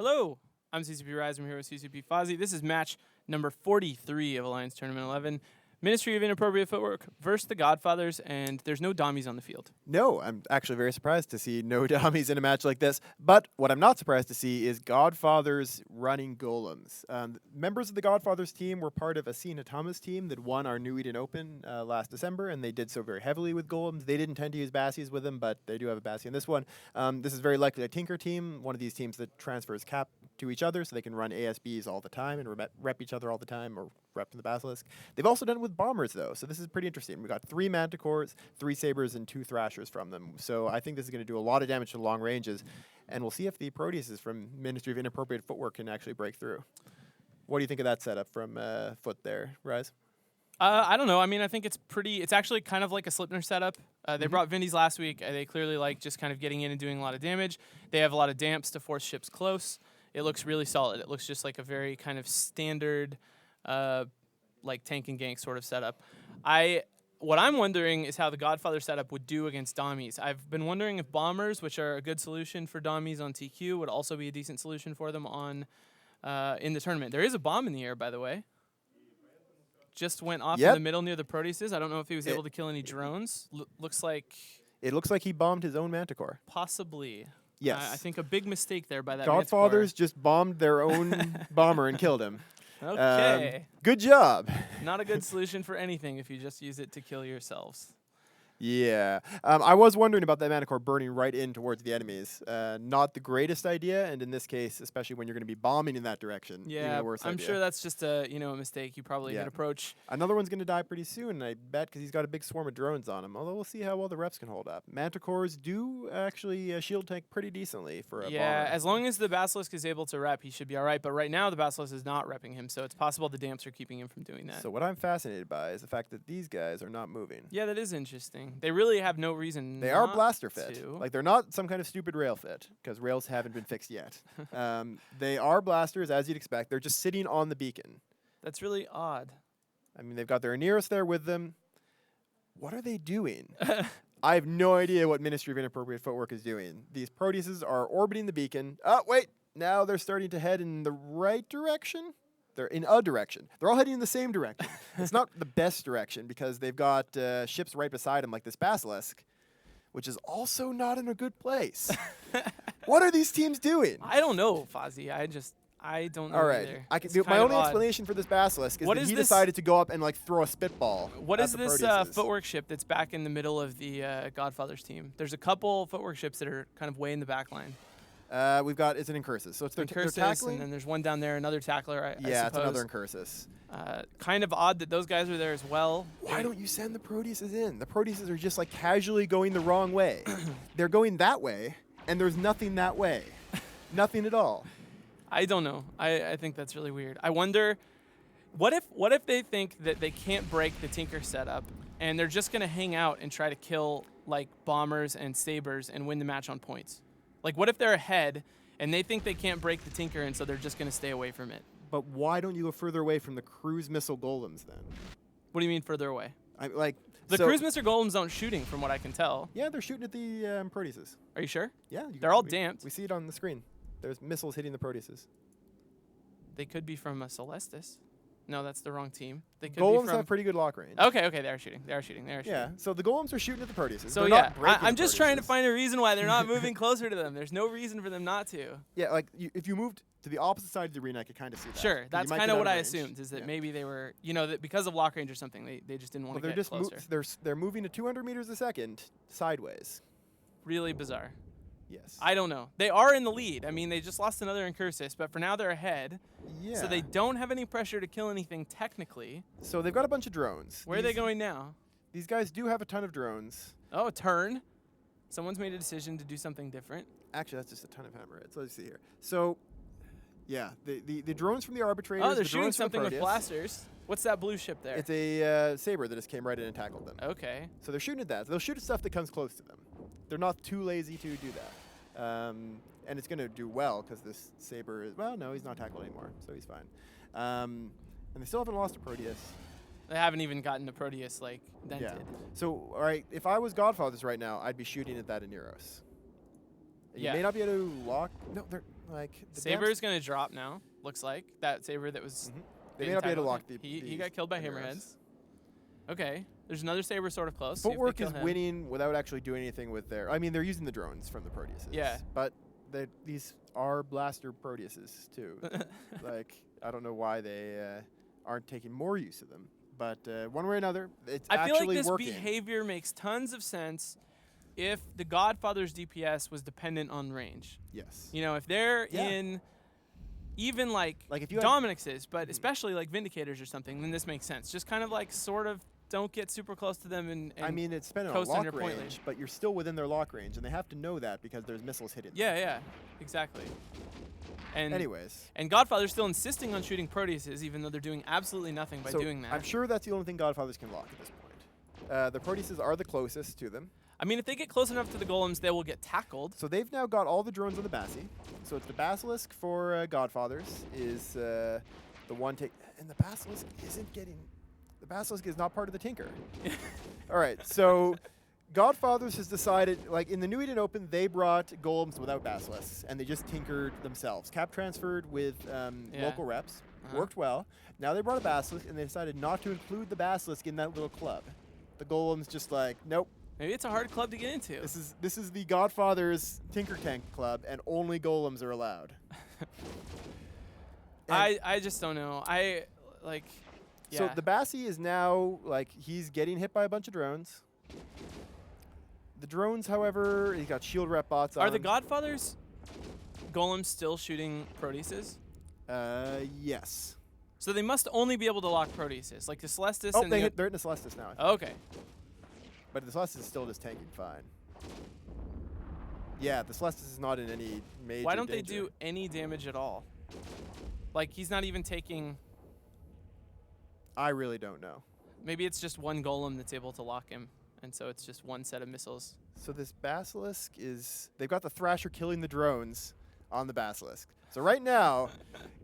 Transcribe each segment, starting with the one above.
Hello, I'm CCP Rise. I'm here with CCP Fozzie. This is match number 43 of Alliance Tournament 11. Ministry of Inappropriate Footwork versus the Godfathers, and there's no dummies on the field. No, I'm actually very surprised to see no dummies in a match like this. But what I'm not surprised to see is Godfathers running golems. Members of the Godfathers team were part of Asin Hatama's team that won our New Eden Open last December, and they did so very heavily with golems. They didn't tend to use Bassies with them, but they do have a Bassie in this one. This is very likely a Tinker team, one of these teams that transfers cap to each other so they can run ASBs all the time and rep each other all the time, or rep the Basilisk. They've also done it with bombers, though, so this is pretty interesting. We've got 3 Manticores, 3 Sabers, and 2 Thrashers from them. So I think this is going to do a lot of damage to long ranges, and we'll see if the Proteuses from Ministry of Inappropriate Footwork can actually break through. What do you think of that setup from Foot there, Rise? I don't know. I mean, I think it's actually kind of like a Slipner setup. They brought Vindies last week. They clearly like just kind of getting in and doing a lot of damage. They have a lot of damps to force ships close. It looks really solid. It looks just like a very kind of standard like tank and gank sort of setup. What I'm wondering is how the Godfather setup would do against Dommies. I've been wondering if bombers, which are a good solution for Dommies on TQ, would also be a decent solution for them on in the tournament. There is a bomb in the air, by the way. Just went off in the middle near the Proteuses. I don't know if he was able to kill any drones. Looks like... It looks like he bombed his own Manticore. Possibly. Yes. I think a big mistake there by that Godfathers just bombed their own bomber and killed him. Okay. Good job. Not a good solution for anything if you just use it to kill yourselves. Yeah. I was wondering about that Manticore burning right in towards the enemies. Not the greatest idea, and in this case, especially when you're going to be bombing in that direction. Yeah, I'm sure that's just a mistake you probably could approach. Another one's going to die pretty soon, I bet, because he's got a big swarm of drones on him. Although we'll see how well the reps can hold up. Manticores do actually shield tank pretty decently for a bomber. Yeah, as long as the Basilisk is able to rep, he should be all right. But right now, the Basilisk is not repping him, so it's possible the damps are keeping him from doing that. So what I'm fascinated by is the fact that these guys are not moving. Yeah, that is interesting. They really have no reason. They are blaster fit. To. Like, they're not some kind of stupid rail fit, because rails haven't been fixed yet. They are blasters, as you'd expect. They're just sitting on the beacon. That's really odd. I mean, they've got their Aneros there with them. What are they doing? I have no idea what Ministry of Inappropriate Footwork is doing. These Proteuses are orbiting the beacon. Oh, wait. Now they're starting to head in the right direction. They're in a direction. They're all heading in the same direction. It's not the best direction because they've got ships right beside them like this Basilisk, which is also not in a good place. What are these teams doing? I don't know, Fozzie. I don't know. All right. Either. My only explanation for this Basilisk is that he decided to go up and like throw a spitball. What is this Footwork ship that's back in the middle of the Godfathers team? There's a couple Footwork ships that are kind of way in the back line. We've got, it's an Incursus. So it's their tackling. And then there's one down there, another tackler, I Yeah, suppose. it's another Incursus. Kind of odd that those guys are there as well. Why don't you send the Proteuses in? The Proteuses are just like casually going the wrong way. They're going that way, and there's nothing that way. Nothing at all. I don't know. I think that's really weird. I wonder, what if they think that they can't break the Tinker setup, and they're just going to hang out and try to kill like bombers and sabers and win the match on points? Like, what if they're ahead and they think they can't break the Tinker, and so they're just going to stay away from it? But why don't you go further away from the cruise missile golems then? What do you mean further away? The cruise missile golems aren't shooting, from what I can tell. Yeah, they're shooting at the Proteuses. Are you sure? Yeah. They're all damped. We see it on the screen. There's missiles hitting the Proteuses. They could be from a Celestis. No, that's the wrong team. They could golems be from have pretty good lock range. Okay, they are shooting. Yeah, so the golems are shooting at the Proteuses. So they're yeah, not breaking I'm the just trying to Proteuses. find a reason why they're not moving closer to them. There's no reason for them not to. Yeah, like if you moved to the opposite side of the arena, I could kind of see that. Sure, that's kind of what I assumed, is that maybe they were, that because of lock range or something, they just didn't want to get closer. They're moving at 200 meters a second sideways. Really bizarre. Yes. I don't know. They are in the lead. I mean, they just lost another Incursus, but for now they're ahead. Yeah. So they don't have any pressure to kill anything technically. So they've got a bunch of drones. Where are they going now? These guys do have a ton of drones. Oh, a turn. Someone's made a decision to do something different. Actually, that's just a ton of hammerheads. Let's see here. So, yeah, the drones from the arbitrators. Oh, they're shooting something with blasters. What's that blue ship there? It's a Saber that just came right in and tackled them. Okay. So they're shooting at that. So they'll shoot at stuff that comes close to them. They're not too lazy to do that. And it's going to do well because this Saber is, well, no, he's not tackled anymore, so he's fine. And they still haven't lost a Proteus. They haven't even gotten the Proteus, dented. Yeah. So, all right, if I was Godfathers right now, I'd be shooting at that Aneros. You may not be able to lock. No, Like the Saber's going to drop now, looks like. That Saber that was... They may not be able to lock the... He got killed by hammerheads. Okay. There's another Saber sort of close. Footwork is winning without actually doing anything with their... I mean, they're using the drones from the Proteuses. Yeah. But these are blaster Proteuses, too. Like, I don't know why they aren't taking more use of them. But one way or another, it's I actually feel like this working. behavior makes tons of sense if the Godfather's DPS was dependent on range. Yes. You know, if they're in even like if you Dominic's is, but especially like Vindicators or something, then this makes sense. Just kind of like sort of don't get super close to them and I mean, it's been on coast on lock your point range, range. but you're still within their lock range, and they have to know that because there's missiles hitting them. Yeah, exactly. And anyways. And Godfather's still insisting on shooting Proteuses, even though they're doing absolutely nothing by doing that. I'm sure that's the only thing Godfathers can lock at this point. The Proteuses are the closest to them. I mean, if they get close enough to the golems, they will get tackled. So they've now got all the drones on the Bassi. So it's the Basilisk for Godfathers is the one take, and the Basilisk isn't getting. The Basilisk is not part of the Tinker. All right, so Godfathers has decided, like in the New Eden Open, they brought golems without basilisks, and they just tinkered themselves. Cap transferred with local reps, worked well. Now they brought a basilisk, and they decided not to include the basilisk in that little club. The golems just like, nope. Maybe it's a hard club to get into. This is the Godfather's Tinker Tank Club, and only golems are allowed. I just don't know. So the Bassi is now like he's getting hit by a bunch of drones. The drones, however, he's got shield rep bots on. Are the Godfathers golems still shooting Proteuses? Yes. So they must only be able to lock Proteuses, like the Celestis. Oh, and they're in the Celestis now. Okay. But the Celestis is still just tanking fine. Yeah, the Celestis is not in any major Why don't danger. they do any damage at all? Like he's not even taking. I really don't know. Maybe it's just one golem that's able to lock him, and so it's just one set of missiles. So this Basilisk is... They've got the Thrasher killing the drones on the Basilisk. So right now,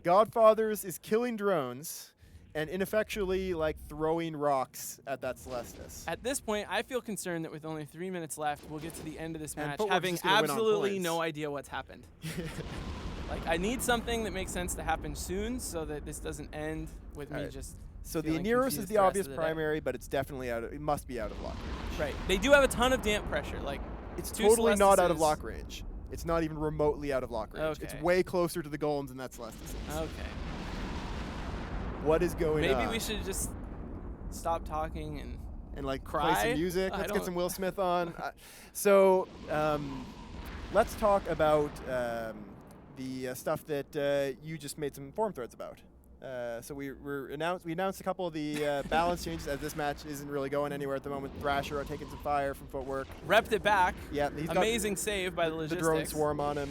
Godfathers is killing drones and ineffectually like throwing rocks at that Celestis. At this point, I feel concerned that with only 3 minutes left, we'll get to the end of this And match Footwork's having just gonna win on absolutely points. no idea what's happened. Like, I need something that makes sense to happen soon so that this doesn't end with me just So the feeling Aneros confused is the the rest obvious of the day. primary, but it's definitely out of... It must be out of lock range. Right. They do have a ton of damp pressure. Like, It's two totally not out of Celestises. lock range. It's not even remotely out of lock range. It's Okay. way closer to the golems than that Celestis is. Okay. What is going on? Maybe we should just stop talking and like cry? play some music. I Let's get don't- some Will Smith on. So let's talk about the stuff that you just made some forum threads about. So we announced a couple of the balance changes as this match isn't really going anywhere at the moment. Thrasher are taking some fire from Footwork. repped it back. Yeah, he's got Amazing save by the the logistics. drone swarm on him,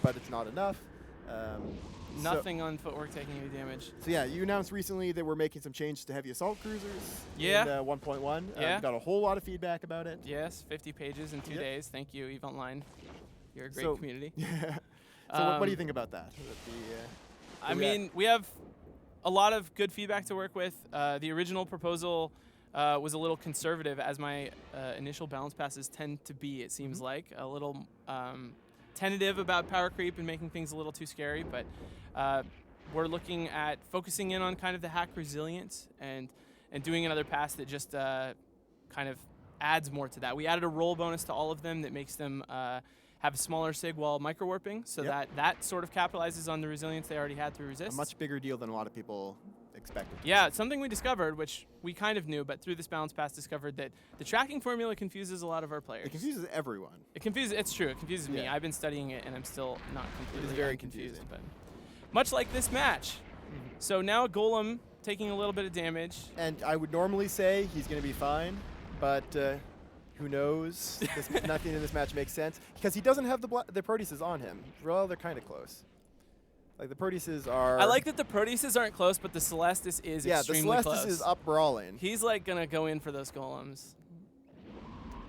but it's not enough. Nothing on Footwork taking any damage. So yeah, you announced recently that we're making some changes to heavy assault cruisers Yeah. in 1.1. Yeah. Got a whole lot of feedback about it. Yes, 50 pages in 2 days. Thank you, EVE Online. You're a great So- community. Yeah. So what do you think about that? I mean, we have a lot of good feedback to work with. The original proposal was a little conservative, as my initial balance passes tend to be, it seems like. A little tentative about power creep and making things a little too scary, but we're looking at focusing in on kind of the hack resilience and doing another pass that just kind of adds more to that. We added a roll bonus to all of them that makes them have a smaller sig while micro-warping, so that sort of capitalizes on the resilience they already had through resist. A much bigger deal than a lot of people expected. Yeah, it's something we discovered, which we kind of knew, but through this balance pass discovered that the tracking formula confuses a lot of our players. It confuses everyone. It's true, it confuses me. Yeah. I've been studying it and I'm still not completely very confused. confusing. But much like this match. So now a golem taking a little bit of damage. And I would normally say he's going to be fine, but who knows? Nothing in this match makes sense because he doesn't have the Proteuses on him. Well, they're kind of close. Like the Proteuses are. I like that the Proteuses aren't close, but the Celestis is extremely the Celestis close. is up brawling. He's like gonna go in for those golems.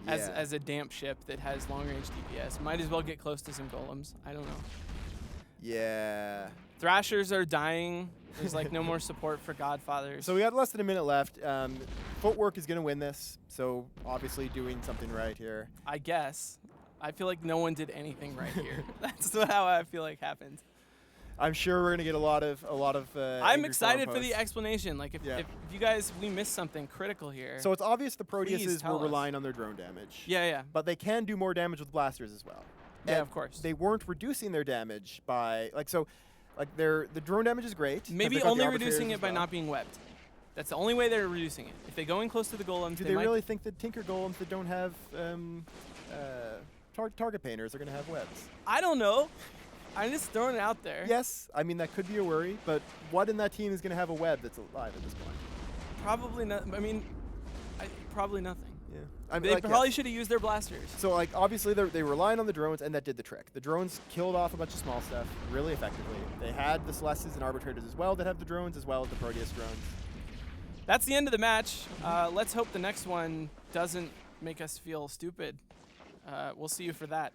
Yeah. As a damp ship that has long range DPS. Might as well get close to some golems. I don't know. Yeah. Thrashers are dying. There's like no more support for Godfathers. So we got less than a minute left. Footwork is going to win this, so obviously doing something right here. I guess. I feel like no one did anything right here. That's how I feel like happened. I'm sure we're gonna get a lot of. I'm angry excited forum for the posts. explanation. Like if you guys we missed something critical here. So it's obvious the Please Proteuses tell were us. relying on their drone damage. yeah. But they can do more damage with blasters as well. Yeah, And of course. They weren't reducing their damage by the drone damage is great. 'cause Maybe they've got the only arbitrators reducing as it by well. not being webbed. That's the only way they're reducing it. If they go in close to the golems, Do they might really think that Tinker Golems that don't have target painters are going to have webs? I don't know. I'm just throwing it out there. Yes, I mean that could be a worry, but what in that team is going to have a web that's alive at this point? Probably not. I mean, probably nothing. Yeah, I mean, They like, probably yes. should have used their blasters. So like obviously they were relying on the drones, and that did the trick. The drones killed off a bunch of small stuff really effectively. They had the Celestes and Arbitrators as well that have the drones, as well as the Proteus drones. That's the end of the match. Let's hope the next one doesn't make us feel stupid. We'll see you for that.